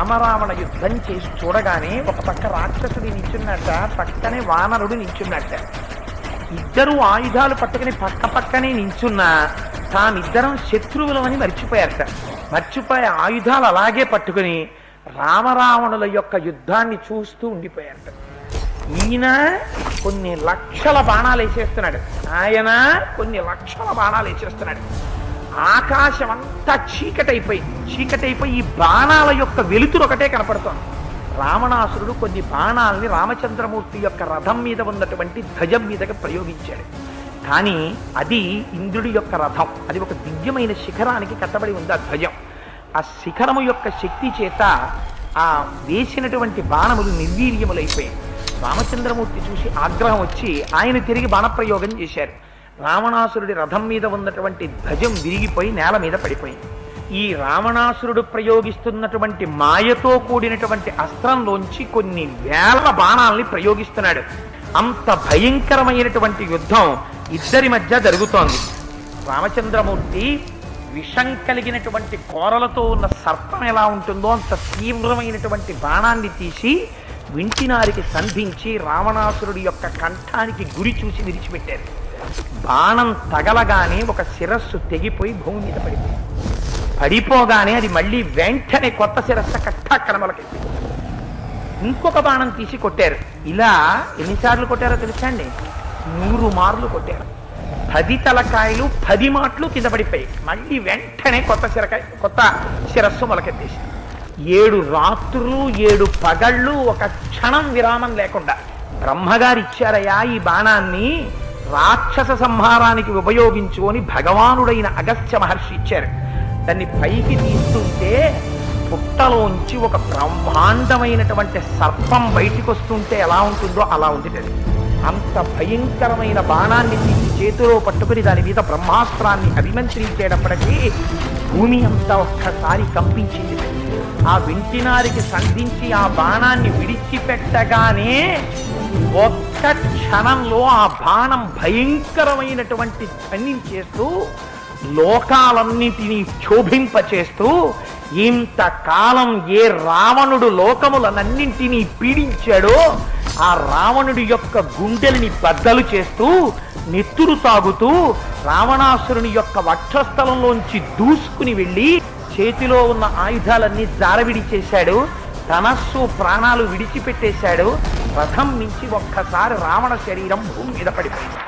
రామరావణ యుద్ధం చేసి చూడగానే ఒక పక్క రాక్షసుడి నించున్నట్ట, పక్కనే వానరుడు నించున్నట్ట. ఇద్దరు ఆయుధాలు పట్టుకుని పక్క పక్కనే నించున్నా తామిద్దరం శత్రువులమని మర్చిపోయారట. మర్చిపోయే ఆయుధాలు అలాగే పట్టుకుని రామరావణుల యొక్క యుద్ధాన్ని చూస్తూ ఉండిపోయారట. ఈయన కొన్ని లక్షల బాణాలు వేసేస్తున్నాడు, ఆయన కొన్ని లక్షల బాణాలు వేసేస్తున్నాడు. ఆకాశం అంతా చీకటైపోయి ఈ బాణాల యొక్క వెలుతురు ఒకటే కనపడుతోంది. రావణాసురుడు కొన్ని బాణాలని రామచంద్రమూర్తి యొక్క రథం మీద ఉన్నటువంటి ధ్వజం మీదకి ప్రయోగించాడు. కానీ అది ఇంద్రుడి యొక్క రథం, అది ఒక దివ్యమైన శిఖరానికి కట్టబడి ఉంది ఆ ధ్వజం. ఆ శిఖరము యొక్క శక్తి చేత ఆ వేసినటువంటి బాణములు నిర్వీర్యములైపోయాయి. రామచంద్రమూర్తి చూసి ఆగ్రహం వచ్చి ఆయన తిరిగి బాణప్రయోగం చేశారు. రావణాసురుడి రథం మీద ఉన్నటువంటి ధ్వజం విరిగిపోయి నేల మీద పడిపోయింది. ఈ రావణాసురుడు ప్రయోగిస్తున్నటువంటి మాయతో కూడినటువంటి అస్త్రంలోంచి కొన్ని వేల బాణాలని ప్రయోగిస్తున్నాడు. అంత భయంకరమైనటువంటి యుద్ధం ఇద్దరి మధ్య జరుగుతోంది. రామచంద్రమూర్తి విషం కలిగినటువంటి కోరలతో ఉన్న సర్పం ఎలా ఉంటుందో అంత తీవ్రమైనటువంటి బాణాన్ని తీసి వింటినారికి సంధించి రావణాసురుడి యొక్క కంఠానికి గురి చూసి విడిచిపెట్టారు. బాణం తగలగానే ఒక శిరస్సు తెగిపోయి భూమి మీద పడిపోగానే అది మళ్ళీ వెంటనే కొత్త శిరస్సు కట్టక్కడ మొలకెత్తి ఇంకొక బాణం తీసి కొట్టారు. ఇలా ఎన్నిసార్లు కొట్టారో తెలుసా అండి? 100 మార్లు కొట్టారు. 10 తలకాయలు 10 మాటలు కింద పడిపోయి మళ్ళీ వెంటనే కొత్త శిరస్సు మొలకెత్తేసి 7 రాత్రులు 7 పగళ్ళు ఒక క్షణం విరామం లేకుండా బ్రహ్మగారు ఇచ్చారయ్యా ఈ బాణాన్ని రాక్షస సంహారానికి ఉపయోగించు అని భగవానుడైన అగస్త్య మహర్షి ఇచ్చారు. దాన్ని పైకి తీస్తుంటే పుట్టలోంచి ఒక బ్రహ్మాండమైనటువంటి సర్పం బయటికి వస్తుంటే ఎలా ఉంటుందో అలా ఉంది. అంత భయంకరమైన బాణాన్ని తీసి చేతిలో పట్టుకుని దాని మీద బ్రహ్మాస్త్రాన్ని అభిమంత్రించేటప్పటికీ భూమి అంతా ఒక్కసారి కంపించింది. ఆ వింటినారికి సంధించి ఆ బాణాన్ని విడిచిపెట్టగానే ఒక్క క్షణంలో ఆ బాణం భయంకరమైనటువంటి ధ్వని చేస్తూ లోకాలన్నిటినీ క్షోభింపచేస్తూ ఇంతకాలం ఏ రావణుడు లోకములనన్నింటినీ పీడించాడో ఆ రావణుడి యొక్క గుండెల్ని బద్దలు చేస్తూ నెత్తురు తాగుతూ రావణాసురుని యొక్క వక్షస్థలంలోంచి దూసుకుని వెళ్ళి చేతిలో ఉన్న ఆయుధాలన్నీ జారవిడి చేశాడు. ధనస్సు ప్రాణాలు విడిచిపెట్టేశాడు. రథం నుంచి ఒక్కసారి రావణ శరీరం భూమి మీద పడిపోయింది.